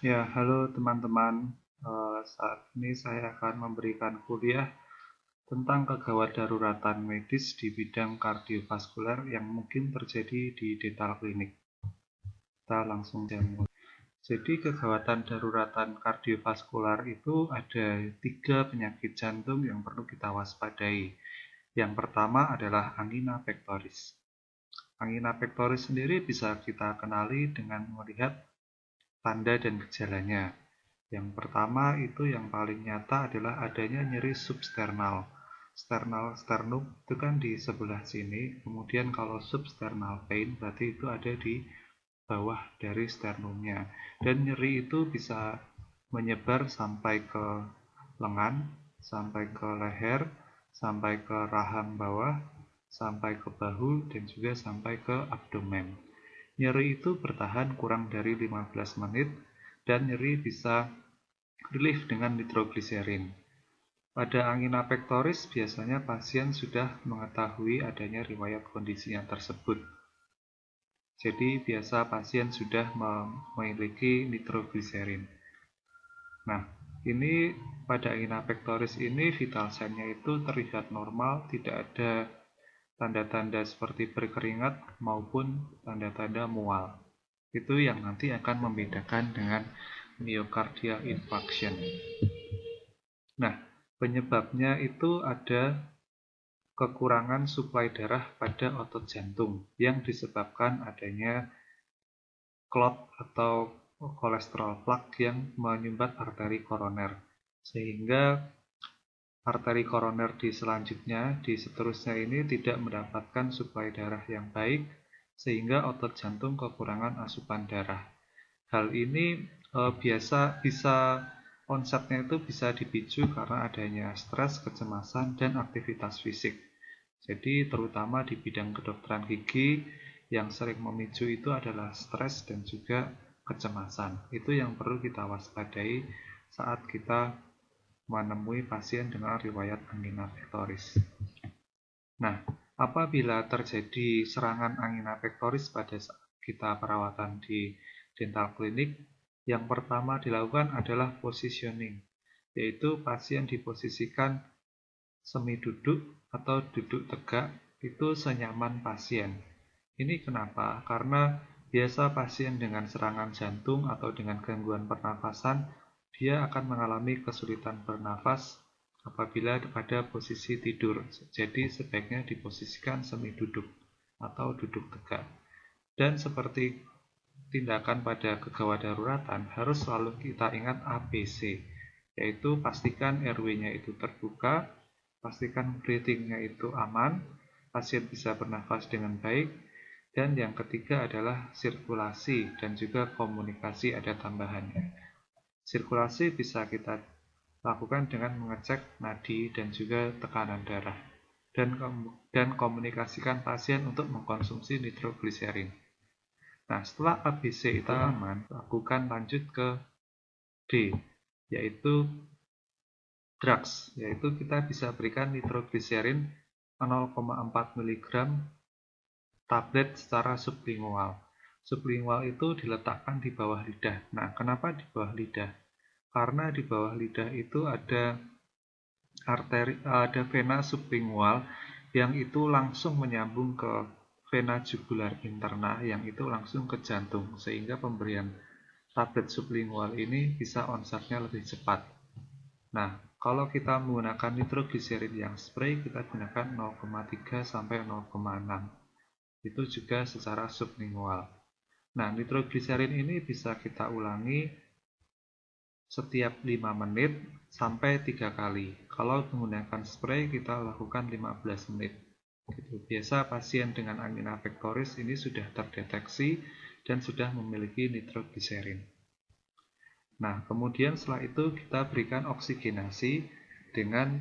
Ya, halo teman-teman. Saat ini saya akan memberikan kuliah tentang kegawat daruratan medis di bidang kardiovaskuler yang mungkin terjadi di dental klinik. Kita langsung saja mulai. Jadi kegawatan daruratan kardiovaskular itu ada 3 penyakit jantung yang perlu kita waspadai. Yang pertama adalah angina pectoris. Angina pectoris sendiri bisa kita kenali dengan melihat tanda dan gejalanya. Yang pertama itu yang paling nyata adalah adanya nyeri substernal. Sternum itu kan di sebelah sini, kemudian kalau substernal pain berarti itu ada di bawah dari sternumnya. Dan nyeri itu bisa menyebar sampai ke lengan, sampai ke leher, sampai ke rahang bawah, sampai ke bahu, dan juga sampai ke abdomen. Nyeri itu bertahan kurang dari 15 menit dan nyeri bisa relief dengan nitrogliserin. Pada angina pectoris biasanya pasien sudah mengetahui adanya riwayat kondisinya tersebut. Jadi biasa pasien sudah memiliki nitrogliserin. Nah, ini pada angina pectoris ini vital sign-nya itu terlihat normal, tidak ada tanda-tanda seperti berkeringat maupun tanda-tanda mual. Itu yang nanti akan membedakan dengan myocardial infarction. Nah, penyebabnya itu ada kekurangan suplai darah pada otot jantung yang disebabkan adanya clot atau kolesterol plaque yang menyumbat arteri koroner. Sehingga arteri koroner di selanjutnya, di seterusnya ini tidak mendapatkan suplai darah yang baik, sehingga otot jantung kekurangan asupan darah. Hal ini biasa bisa onsetnya itu bisa dipicu karena adanya stres, kecemasan, dan aktivitas fisik. Jadi terutama di bidang kedokteran gigi yang sering memicu itu adalah stres dan juga kecemasan. Itu yang perlu kita waspadai saat kita menemui pasien dengan riwayat angina pectoris. Nah, apabila terjadi serangan angina pectoris pada saat kita perawatan di dental klinik, yang pertama dilakukan adalah positioning, yaitu pasien diposisikan semi duduk atau duduk tegak itu senyaman pasien. Ini kenapa? Karena biasa pasien dengan serangan jantung atau dengan gangguan pernafasan, dia akan mengalami kesulitan bernafas apabila pada posisi tidur. Jadi sebaiknya diposisikan semi duduk atau duduk tegak. Dan seperti tindakan pada kegawat daruratan harus selalu kita ingat ABC, yaitu pastikan RW-nya itu terbuka, pastikan breathing-nya itu aman, pasien bisa bernafas dengan baik, dan yang ketiga adalah sirkulasi dan juga komunikasi ada tambahannya. Sirkulasi bisa kita lakukan dengan mengecek nadi dan juga tekanan darah, dan komunikasikan pasien untuk mengkonsumsi nitrogliserin. Nah, setelah ABC itu aman, lakukan lanjut ke D, yaitu drugs, yaitu kita bisa berikan nitrogliserin 0,4 mg tablet secara sublingual. Sublingual itu diletakkan di bawah lidah. Nah, kenapa di bawah lidah? Karena di bawah lidah itu ada vena sublingual yang itu langsung menyambung ke vena jugular interna yang itu langsung ke jantung, sehingga pemberian tablet sublingual ini bisa onsetnya lebih cepat. Nah, kalau kita menggunakan nitrogliserin yang spray, kita gunakan 0,3 sampai 0,6. Itu juga secara sublingual. Nah, nitrogliserin ini bisa kita ulangi setiap 5 menit sampai 3 kali. Kalau menggunakan spray, kita lakukan 15 menit. Gitu. Biasa pasien dengan angina pectoris ini sudah terdeteksi dan sudah memiliki nitrogliserin. Nah, kemudian setelah itu kita berikan oksigenasi dengan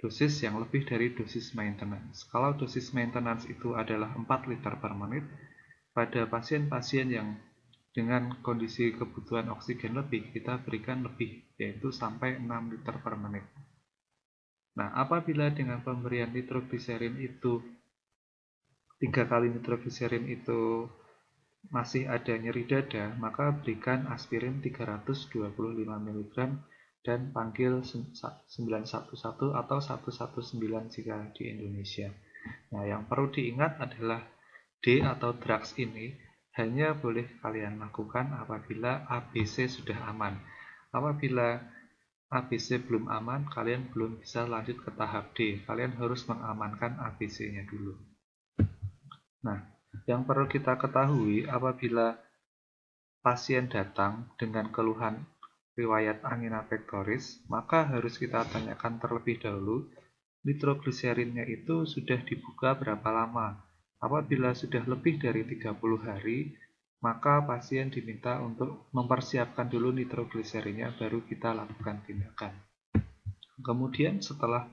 dosis yang lebih dari dosis maintenance. Kalau dosis maintenance itu adalah 4 liter per menit, pada pasien-pasien yang dengan kondisi kebutuhan oksigen lebih, kita berikan lebih, yaitu sampai 6 liter per menit. Nah, apabila dengan pemberian nitrogliserin itu 3 kali nitrogliserin itu masih ada nyeri dada, maka berikan aspirin 325 mg dan panggil 911 atau 119 jika di Indonesia. Nah, yang perlu diingat adalah D atau drugs ini hanya boleh kalian lakukan apabila ABC sudah aman. Apabila ABC belum aman, kalian belum bisa lanjut ke tahap D. Kalian harus mengamankan ABC-nya dulu. Nah, yang perlu kita ketahui apabila pasien datang dengan keluhan riwayat angina pectoris, maka harus kita tanyakan terlebih dahulu nitrogliserinnya itu sudah dibuka berapa lama. Apabila sudah lebih dari 30 hari, maka pasien diminta untuk mempersiapkan dulu nitrogliserinnya baru kita lakukan tindakan. Kemudian setelah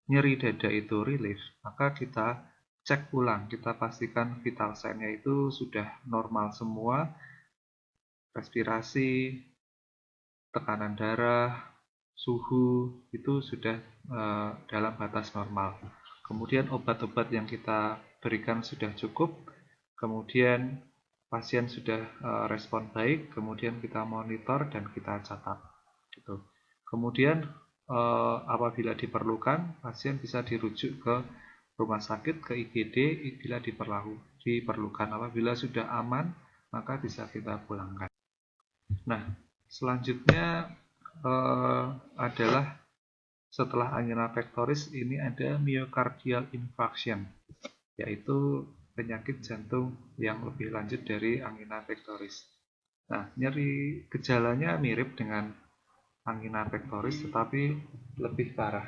nyeri dada itu relief, maka kita cek ulang, kita pastikan vital sign-nya itu sudah normal semua, respirasi, tekanan darah, suhu itu sudah dalam batas normal. Kemudian obat-obat yang kita berikan sudah cukup, kemudian pasien sudah respon baik, kemudian kita monitor dan kita catat. Gitu. Kemudian apabila diperlukan, pasien bisa dirujuk ke rumah sakit, ke IGD bila diperlukan. Apabila sudah aman, maka bisa kita pulangkan. Nah, selanjutnya adalah setelah angina pectoris ini ada myocardial infarction, yaitu penyakit jantung yang lebih lanjut dari angina pectoris. Nah, nyeri gejalanya mirip dengan angina pectoris tetapi lebih parah.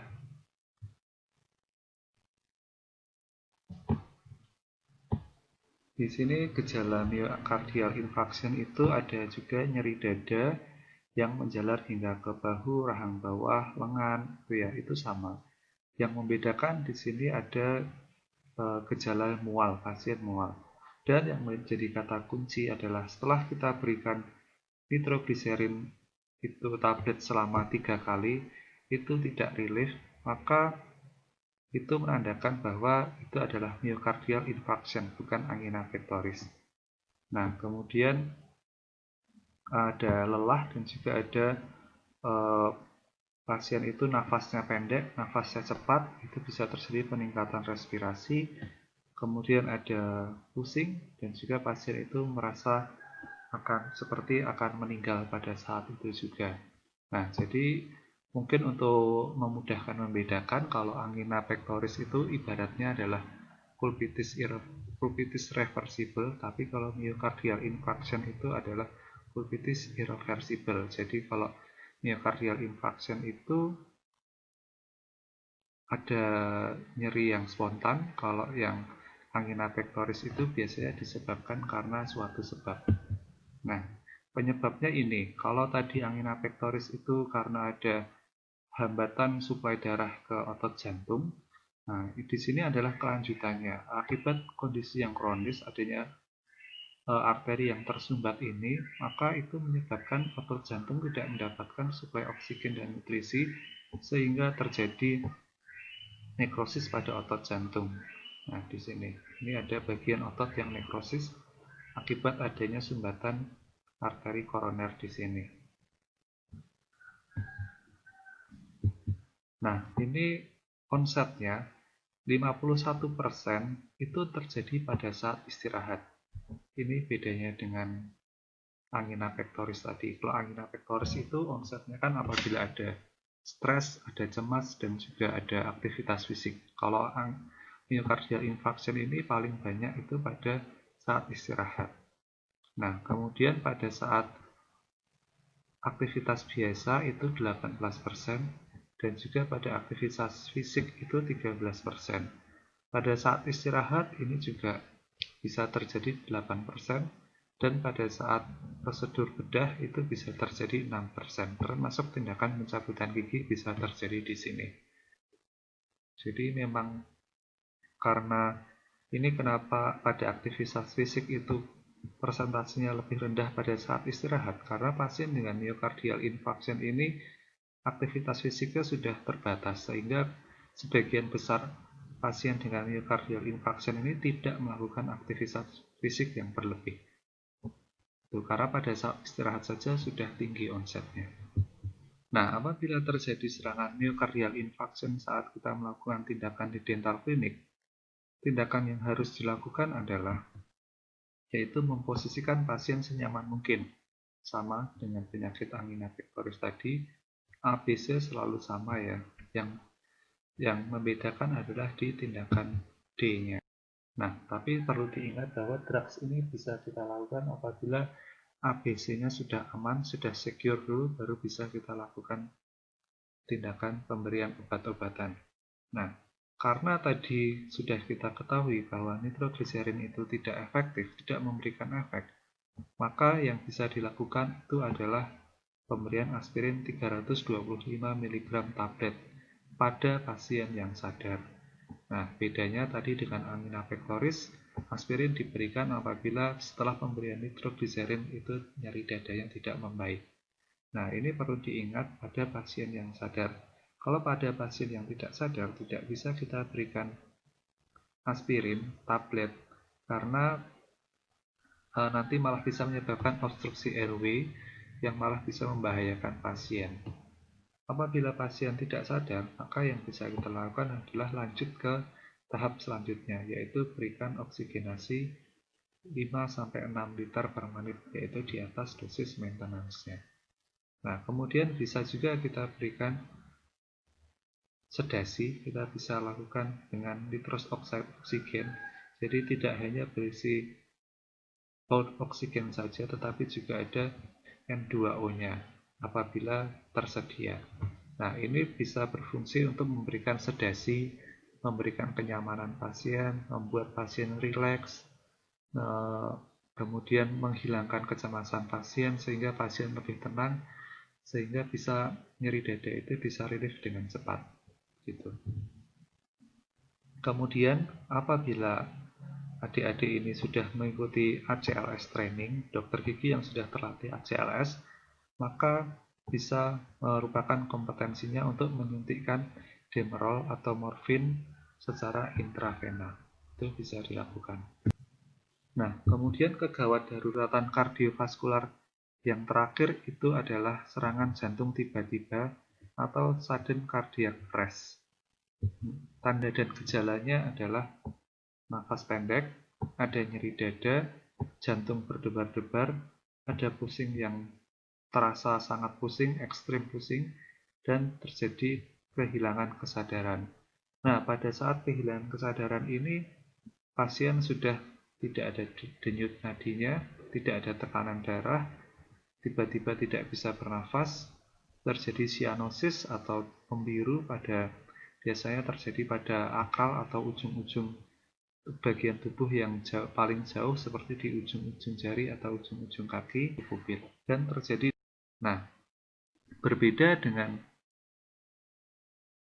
Di sini gejala myocardial infarction itu ada juga nyeri dada yang menjalar hingga ke bahu, rahang bawah, lengan, itu sama. Yang membedakan di sini ada gejala mual, pasien mual. Dan yang menjadi kata kunci adalah setelah kita berikan nitrogliserin itu tablet selama 3 kali, itu tidak relief, maka itu menandakan bahwa itu adalah myocardial infarction, bukan angina pectoris. Nah, kemudian ada lelah dan juga ada pasien itu nafasnya pendek, nafasnya cepat, itu bisa terjadi peningkatan respirasi. Kemudian ada pusing dan juga pasien itu merasa akan meninggal pada saat itu juga. Nah, jadi mungkin untuk memudahkan membedakan, kalau angina pectoris itu ibaratnya adalah pulpitis reversible, tapi kalau myocardial infarction itu adalah pulpitis irreversible. Jadi kalau myocardial infarction itu ada nyeri yang spontan, kalau yang angina pectoris itu biasanya disebabkan karena suatu sebab. Nah, penyebabnya ini, kalau tadi angina pectoris itu karena ada hambatan suplai darah ke otot jantung. Nah, di sini adalah kelanjutannya. Akibat kondisi yang kronis, adanya arteri yang tersumbat ini, maka itu menyebabkan otot jantung tidak mendapatkan suplai oksigen dan nutrisi, sehingga terjadi nekrosis pada otot jantung. Nah, di sini ini ada bagian otot yang nekrosis akibat adanya sumbatan arteri koroner di sini. Nah, ini konsepnya 51% itu terjadi pada saat istirahat. Ini bedanya dengan angina pectoris tadi. Kalau angina pectoris itu onsetnya kan apabila ada stres, ada cemas, dan juga ada aktivitas fisik. Kalau myocardial infarction ini paling banyak itu pada saat istirahat. Nah, kemudian pada saat aktivitas biasa itu 18%, dan juga pada aktivitas fisik itu 13%. Pada saat istirahat ini juga bisa terjadi 8%, dan pada saat prosedur bedah itu bisa terjadi 6%, termasuk tindakan pencabutan gigi bisa terjadi di sini. Jadi memang karena ini kenapa pada aktivitas fisik itu persentasenya lebih rendah pada saat istirahat, karena pasien dengan myocardial infarction ini aktivitas fisiknya sudah terbatas, sehingga sebagian besar pasien dengan myocardial infarction ini tidak melakukan aktivitas fisik yang berlebih. Karena pada saat istirahat saja sudah tinggi onsetnya. Nah, apabila terjadi serangan myocardial infarction saat kita melakukan tindakan di dental clinic, tindakan yang harus dilakukan adalah yaitu memposisikan pasien senyaman mungkin. Sama dengan penyakit angina pectoris tadi, ABC selalu sama ya. Yang membedakan adalah di tindakan D-nya. Nah, tapi perlu diingat bahwa drugs ini bisa kita lakukan apabila ABC-nya sudah aman, sudah secure dulu, baru bisa kita lakukan tindakan pemberian obat-obatan. Nah, karena tadi sudah kita ketahui bahwa nitrogliserin itu tidak efektif, tidak memberikan efek, maka yang bisa dilakukan itu adalah pemberian aspirin 325 mg tablet pada pasien yang sadar. Nah, bedanya tadi dengan angina pectoris, aspirin diberikan apabila setelah pemberian nitrogliserin itu nyeri dada yang tidak membaik. Nah, ini perlu diingat pada pasien yang sadar. Kalau pada pasien yang tidak sadar, tidak bisa kita berikan aspirin, tablet, karena nanti malah bisa menyebabkan obstruksi airway yang malah bisa membahayakan pasien. Apabila pasien tidak sadar, maka yang bisa kita lakukan adalah lanjut ke tahap selanjutnya, yaitu berikan oksigenasi 5-6 liter per menit, yaitu di atas dosis maintenance-nya. Nah, kemudian bisa juga kita berikan sedasi, kita bisa lakukan dengan nitrous oxide oksigen, jadi tidak hanya berisi oksigen saja, tetapi juga ada N2O-nya apabila tersedia. Nah, ini bisa berfungsi untuk memberikan sedasi, memberikan kenyamanan pasien, membuat pasien rileks, kemudian menghilangkan kecemasan pasien sehingga pasien lebih tenang, sehingga bisa nyeri dada itu bisa relief dengan cepat. Gitu. Kemudian apabila adik-adik ini sudah mengikuti ACLS training, dokter gigi yang sudah terlatih ACLS, maka bisa merupakan kompetensinya untuk menyuntikkan Demerol atau morfin secara intravena. Itu bisa dilakukan. Nah, kemudian kegawat daruratan kardiovaskular yang terakhir itu adalah serangan jantung tiba-tiba atau sudden cardiac arrest. Tanda dan gejalanya adalah nafas pendek, ada nyeri dada, jantung berdebar-debar, ada pusing yang terasa sangat pusing, ekstrim pusing, dan terjadi kehilangan kesadaran. Nah, pada saat kehilangan kesadaran ini, pasien sudah tidak ada denyut nadinya, tidak ada tekanan darah, tiba-tiba tidak bisa bernafas, terjadi cyanosis atau membiru biasanya terjadi pada akal atau ujung-ujung bagian tubuh yang paling jauh seperti di ujung-ujung jari atau ujung-ujung kaki, pupil, dan terjadi. Nah, berbeda dengan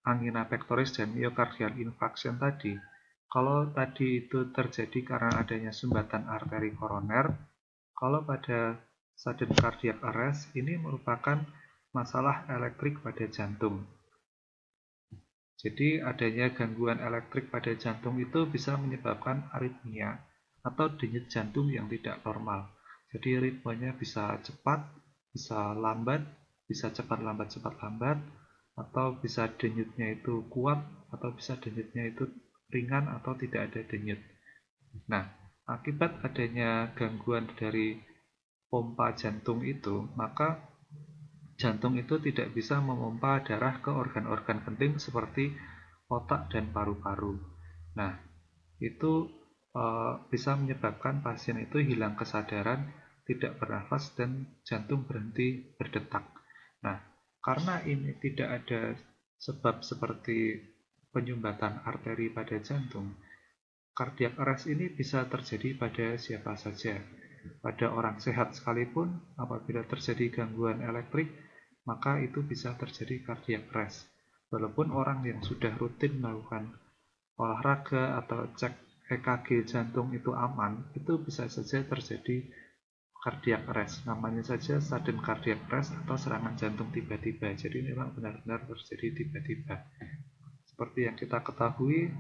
angina pectoris dan myocardial infarction tadi, kalau tadi itu terjadi karena adanya sumbatan arteri koroner, kalau pada sudden cardiac arrest ini merupakan masalah elektrik pada jantung. Jadi adanya gangguan elektrik pada jantung itu bisa menyebabkan aritmia atau denyut jantung yang tidak normal. Jadi ritmenya bisa cepat, bisa lambat, bisa cepat lambat, atau bisa denyutnya itu kuat, atau bisa denyutnya itu ringan atau tidak ada denyut. Nah, akibat adanya gangguan dari pompa jantung itu, maka jantung itu tidak bisa memompa darah ke organ-organ penting seperti otak dan paru-paru. Nah, itu bisa menyebabkan pasien itu hilang kesadaran, tidak bernafas, dan jantung berhenti berdetak. Nah, karena ini tidak ada sebab seperti penyumbatan arteri pada jantung, cardiac arrest ini bisa terjadi pada siapa saja. Pada orang sehat sekalipun, apabila terjadi gangguan elektrik, maka itu bisa terjadi cardiac arrest. Walaupun orang yang sudah rutin melakukan olahraga atau cek EKG jantung itu aman, itu bisa saja terjadi cardiac arrest. Namanya saja sudden cardiac arrest atau serangan jantung tiba-tiba. Jadi memang benar-benar terjadi tiba-tiba. Seperti yang kita ketahui,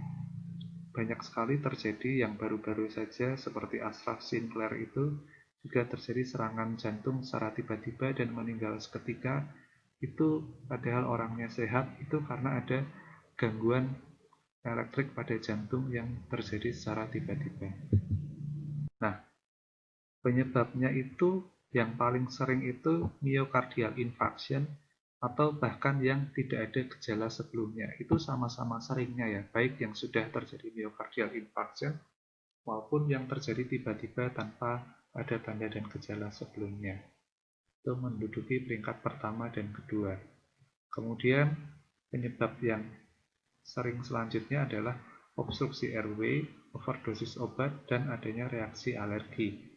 banyak sekali terjadi yang baru-baru saja seperti Ashraf Sinclair itu juga terjadi serangan jantung secara tiba-tiba dan meninggal seketika, itu padahal orangnya sehat, itu karena ada gangguan elektrik pada jantung yang terjadi secara tiba-tiba. Nah, penyebabnya itu yang paling sering itu myocardial infarction atau bahkan yang tidak ada gejala sebelumnya. Itu sama-sama seringnya ya, baik yang sudah terjadi myocardial infarction maupun yang terjadi tiba-tiba tanpa ada tanda dan gejala sebelumnya. Itu menduduki peringkat pertama dan kedua. Kemudian penyebab yang sering selanjutnya adalah obstruksi airway, overdosis obat, dan adanya reaksi alergi.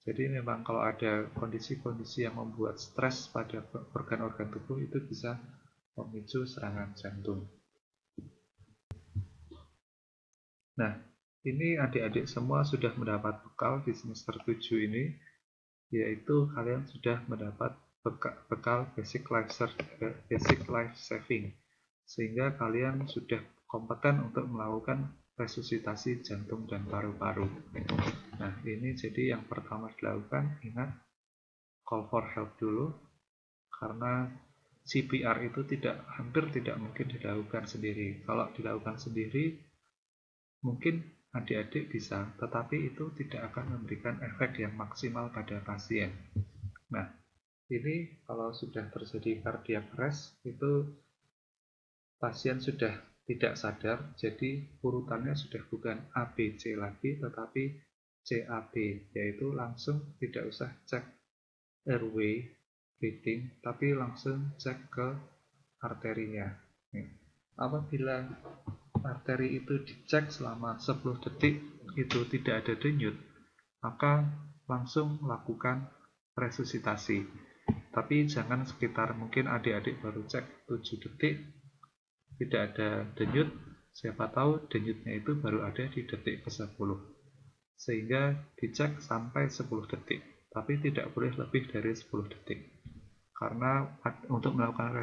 Jadi memang kalau ada kondisi-kondisi yang membuat stres pada organ-organ tubuh itu bisa memicu serangan jantung. Nah, ini adik-adik semua sudah mendapat bekal di semester 7 ini, yaitu kalian sudah mendapat bekal basic life saving, sehingga kalian sudah kompeten untuk melakukan resusitasi jantung dan paru-paru. Nah, ini jadi yang pertama dilakukan, ingat call for help dulu, karena CPR itu hampir tidak mungkin dilakukan sendiri. Kalau dilakukan sendiri, mungkin adik-adik bisa, tetapi itu tidak akan memberikan efek yang maksimal pada pasien. Nah, ini kalau sudah terjadi cardiac arrest, itu pasien sudah tidak sadar, jadi urutannya sudah bukan ABC lagi, tetapi CAB, yaitu langsung tidak usah cek airway, breathing, tapi langsung cek ke arterinya. Apabila arteri itu dicek selama 10 detik itu tidak ada denyut, maka langsung lakukan resusitasi. Tapi jangan sekitar mungkin adik-adik baru cek 7 detik tidak ada denyut, siapa tahu denyutnya itu baru ada di detik ke-10. Sehingga dicek sampai 10 detik, tapi tidak boleh lebih dari 10 detik. Karena untuk melakukan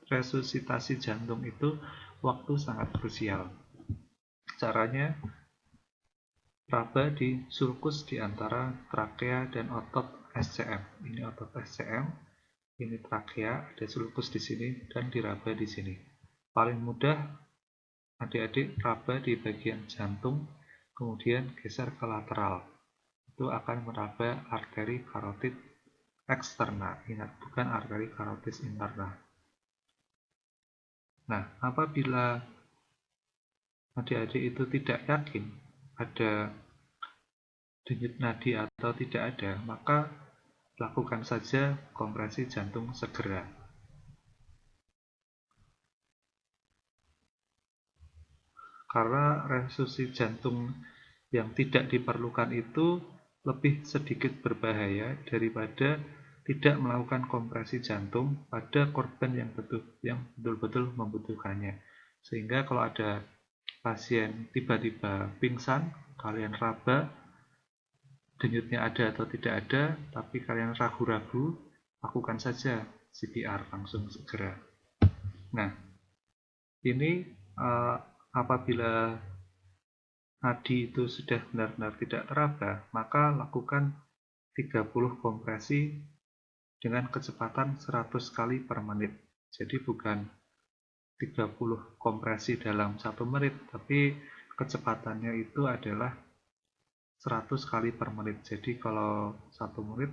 resusitasi jantung itu waktu sangat krusial. Caranya, raba di sulcus di antara trakea dan otot SCM. Ini otot SCM, ini trakea, ada sulcus di sini dan diraba di sini. Paling mudah adik-adik raba di bagian jantung, kemudian geser ke lateral. Itu akan meraba arteri karotid eksterna. Ingat, bukan arteri karotis interna. Nah, apabila adik-adik itu tidak yakin ada denyut nadi atau tidak ada, maka lakukan saja kompresi jantung segera. Karena resusitasi jantung yang tidak diperlukan itu lebih sedikit berbahaya daripada tidak melakukan kompresi jantung pada korban yang betul-betul membutuhkannya. Sehingga kalau ada pasien tiba-tiba pingsan, kalian raba, denyutnya ada atau tidak ada, tapi kalian ragu-ragu, lakukan saja CPR langsung segera. Nah, ini apabila nadi itu sudah benar-benar tidak teraba, maka lakukan 30 kompresi dengan kecepatan 100 kali per menit. Jadi bukan 30 kompresi dalam 1 menit, tapi kecepatannya itu adalah 100 kali per menit. Jadi kalau 1 menit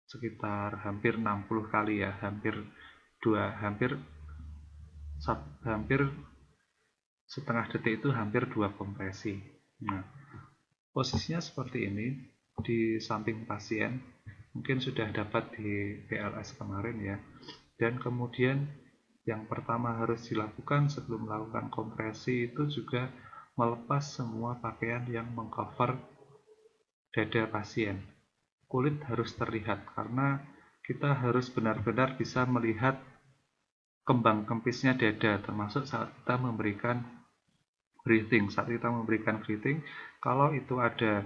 sekitar hampir 60 kali ya, hampir setengah detik itu hampir 2 kompresi. Nah, posisinya seperti ini di samping pasien, mungkin sudah dapat di PLS kemarin ya. Dan kemudian yang pertama harus dilakukan sebelum melakukan kompresi itu juga melepas semua pakaian yang mengcover dada pasien. Kulit harus terlihat karena kita harus benar-benar bisa melihat kembang kempisnya dada, termasuk saat kita memberikan breathing. Kalau itu ada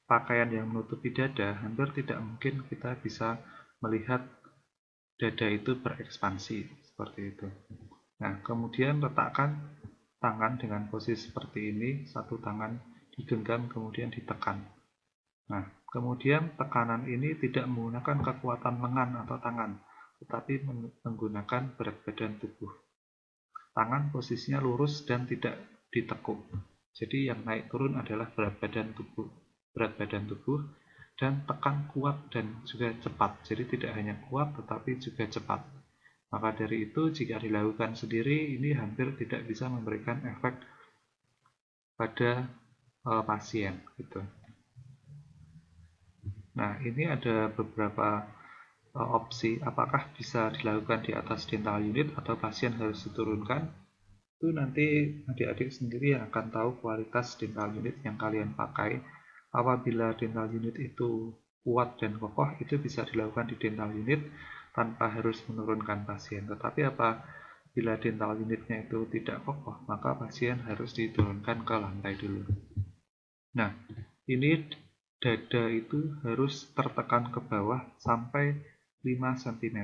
pakaian yang menutupi dada, hampir tidak mungkin kita bisa melihat dada itu berekspansi seperti itu. Nah, kemudian letakkan tangan dengan posisi seperti ini, satu tangan digenggam kemudian ditekan. Nah, kemudian tekanan ini tidak menggunakan kekuatan lengan atau tangan, tetapi menggunakan berat badan tubuh. Tangan posisinya lurus dan tidak ditekuk. Jadi yang naik turun adalah berat badan tubuh dan tekan kuat dan juga cepat. Jadi tidak hanya kuat tetapi juga cepat. Maka dari itu jika dilakukan sendiri ini hampir tidak bisa memberikan efek pada pasien gitu. Nah, ini ada beberapa opsi apakah bisa dilakukan di atas dental unit atau pasien harus diturunkan. Itu nanti adik-adik sendiri yang akan tahu kualitas dental unit yang kalian pakai. Apabila dental unit itu kuat dan kokoh, itu bisa dilakukan di dental unit tanpa harus menurunkan pasien. Tetapi apabila dental unitnya itu tidak kokoh, maka pasien harus diturunkan ke lantai dulu. Nah, ini dada itu harus tertekan ke bawah sampai 5 cm.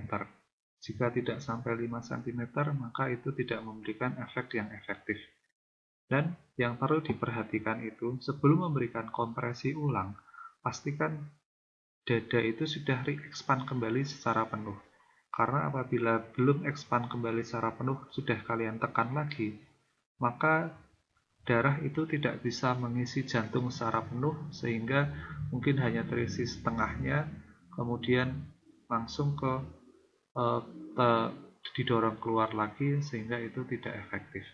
Jika tidak sampai 5 cm, maka itu tidak memberikan efek yang efektif. Dan yang perlu diperhatikan itu, sebelum memberikan kompresi ulang, pastikan dada itu sudah re-expand kembali secara penuh. Karena apabila belum expand kembali secara penuh, sudah kalian tekan lagi, maka darah itu tidak bisa mengisi jantung secara penuh, sehingga mungkin hanya terisi setengahnya, kemudian langsung didorong keluar lagi, sehingga itu tidak efektif.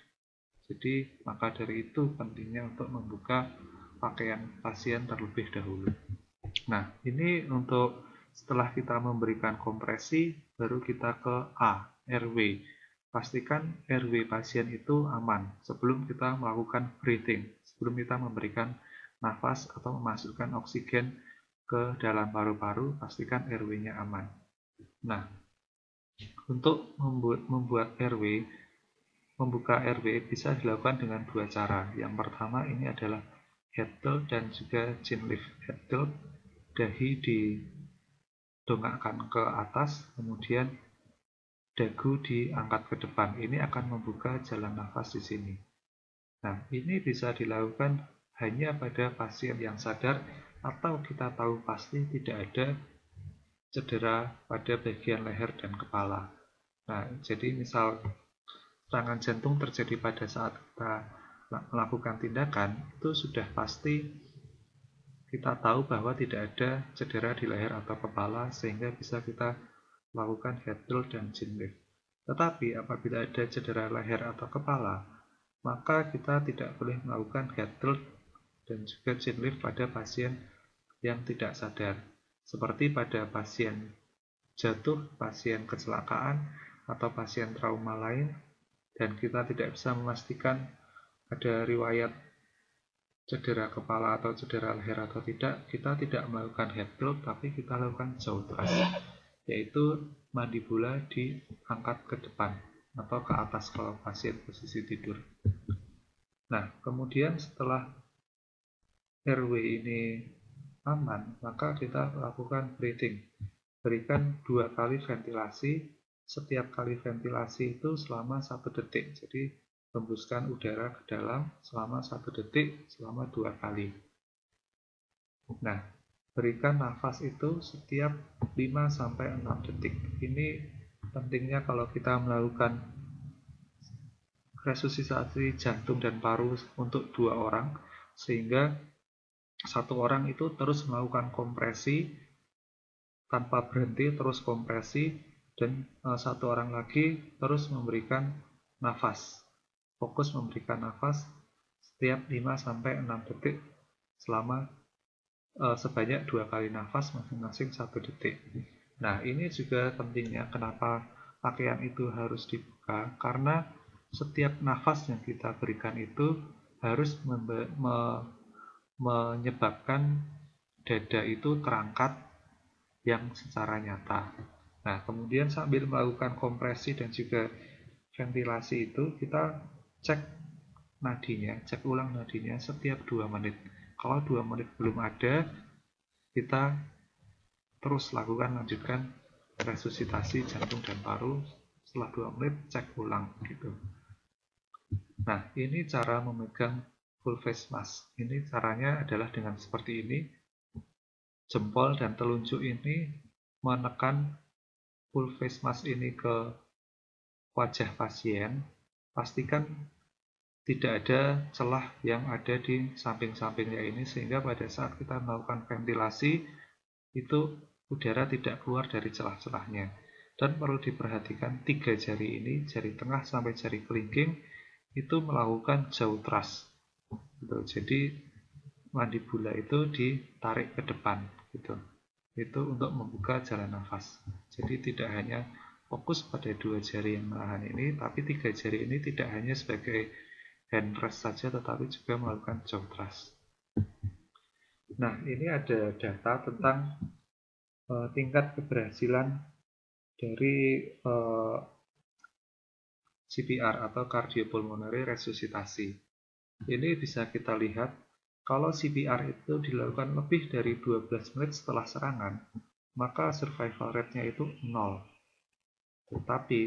Jadi, maka dari itu pentingnya untuk membuka pakaian pasien terlebih dahulu. Nah, ini untuk setelah kita memberikan kompresi, baru kita ke A, RW. Pastikan RW pasien itu aman sebelum kita melakukan breathing, sebelum kita memberikan nafas atau memasukkan oksigen ke dalam paru-paru, pastikan RW-nya aman. Nah, untuk membuat RW, membuka RW bisa dilakukan dengan dua cara. Yang pertama ini adalah head tilt dan juga chin lift. Head tilt, dahi didongakkan ke atas, kemudian dagu diangkat ke depan. Ini akan membuka jalan nafas di sini. Nah, ini bisa dilakukan hanya pada pasien yang sadar atau kita tahu pasti tidak ada cedera pada bagian leher dan kepala. Nah, jadi misal serangan jantung terjadi pada saat kita melakukan tindakan, itu sudah pasti kita tahu bahwa tidak ada cedera di leher atau kepala, sehingga bisa kita lakukan head tilt dan chin lift. Tetapi apabila ada cedera leher atau kepala, maka kita tidak boleh melakukan head tilt dan juga chin lift pada pasien yang tidak sadar, seperti pada pasien jatuh, pasien kecelakaan, atau pasien trauma lain, dan kita tidak bisa memastikan ada riwayat cedera kepala atau cedera leher atau tidak, kita tidak melakukan head tilt, tapi kita lakukan jaw thrust, yaitu mandibula diangkat ke depan atau ke atas kalau pasien posisi tidur. Nah, kemudian setelah RW ini aman, maka kita lakukan breathing. Berikan 2 kali ventilasi, setiap kali ventilasi itu selama 1 detik. Jadi hembuskan udara ke dalam selama 1 detik selama 2 kali. Nah, berikan nafas itu setiap 5-6 detik. Ini pentingnya kalau kita melakukan resusitasi jantung dan paru untuk 2 orang, sehingga 1 orang itu terus melakukan kompresi tanpa berhenti, terus kompresi, dan 1 orang lagi terus memberikan nafas. Fokus memberikan nafas setiap 5-6 detik selama sebanyak 2 kali nafas masing-masing 1 detik. Nah, ini juga pentingnya kenapa pakaian itu harus dibuka, karena setiap nafas yang kita berikan itu harus menyebabkan dada itu terangkat yang secara nyata. Nah, kemudian sambil melakukan kompresi dan juga ventilasi itu, kita cek nadinya, cek ulang nadinya setiap 2 menit. Kalau 2 menit belum ada, kita terus lanjutkan resusitasi jantung dan paru. Setelah 2 menit, cek ulang gitu. Nah, ini cara memegang full face mask. Ini caranya adalah dengan seperti ini. Jempol dan telunjuk ini menekan full face mask ini ke wajah pasien. Pastikan tidak ada celah yang ada di samping-sampingnya ini, sehingga pada saat kita melakukan ventilasi itu udara tidak keluar dari celah-celahnya. Dan perlu diperhatikan 3 jari ini, jari tengah sampai jari kelingking, itu melakukan jaw thrust gitu. Jadi mandibula itu ditarik ke depan gitu. Itu untuk membuka jalan nafas. Jadi tidak hanya fokus pada 2 jari yang menahan ini, tapi 3 jari ini tidak hanya sebagai hand rest saja, tetapi juga melakukan jaw thrust. Nah, ini ada data tentang tingkat keberhasilan dari CPR atau cardiopulmonary resusitasi. Ini bisa kita lihat kalau CPR itu dilakukan lebih dari 12 menit setelah serangan, maka survival rate-nya itu 0. Tetapi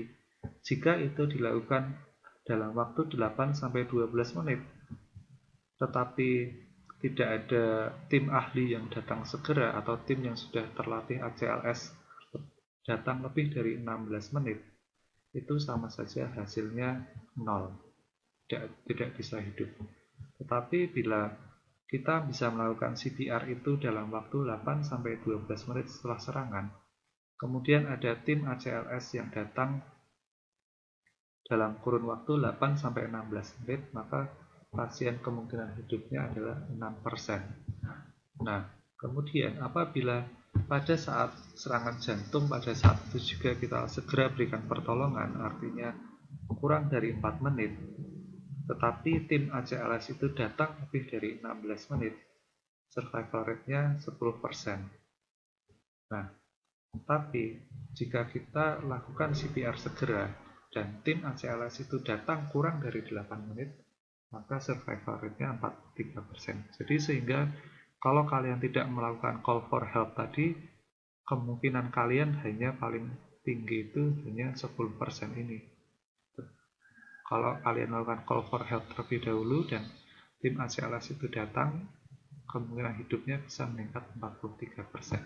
jika itu dilakukan dalam waktu 8-12 menit, tetapi tidak ada tim ahli yang datang segera atau tim yang sudah terlatih ACLS datang lebih dari 16 menit, itu sama saja hasilnya 0, tidak bisa hidup. Tetapi bila kita bisa melakukan CPR itu dalam waktu 8-12 menit setelah serangan, kemudian ada tim ACLS yang datang dalam kurun waktu 8-16 menit, maka pasien kemungkinan hidupnya adalah 6%. Nah, kemudian apabila pada saat serangan jantung, pada saat itu juga kita segera berikan pertolongan, artinya kurang dari 4 menit, tetapi tim ACLS itu datang lebih dari 16 menit, survival rate-nya 10%. Nah, tapi jika kita lakukan CPR segera dan tim ACLS itu datang kurang dari 8 menit, maka survival rate-nya 43%. Jadi sehingga kalau kalian tidak melakukan call for help tadi, kemungkinan kalian hanya paling tinggi itu hanya 10% ini. Kalau kalian melakukan call for help terlebih dahulu dan tim ACLS itu datang, kemungkinan hidupnya bisa meningkat 43%.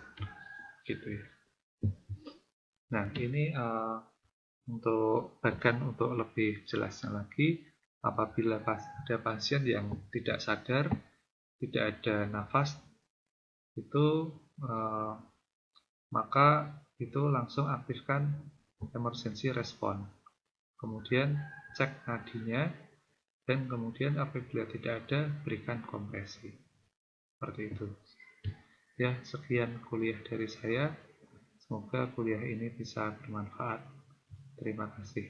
Gitu ya. Nah, ini untuk lebih jelasnya lagi, apabila ada pasien yang tidak sadar, tidak ada nafas, itu maka itu langsung aktifkan emergency response. Kemudian cek nadinya, dan kemudian apabila tidak ada, berikan kompresi. Seperti itu. Ya, sekian kuliah dari saya. Semoga kuliah ini bisa bermanfaat. Terima kasih.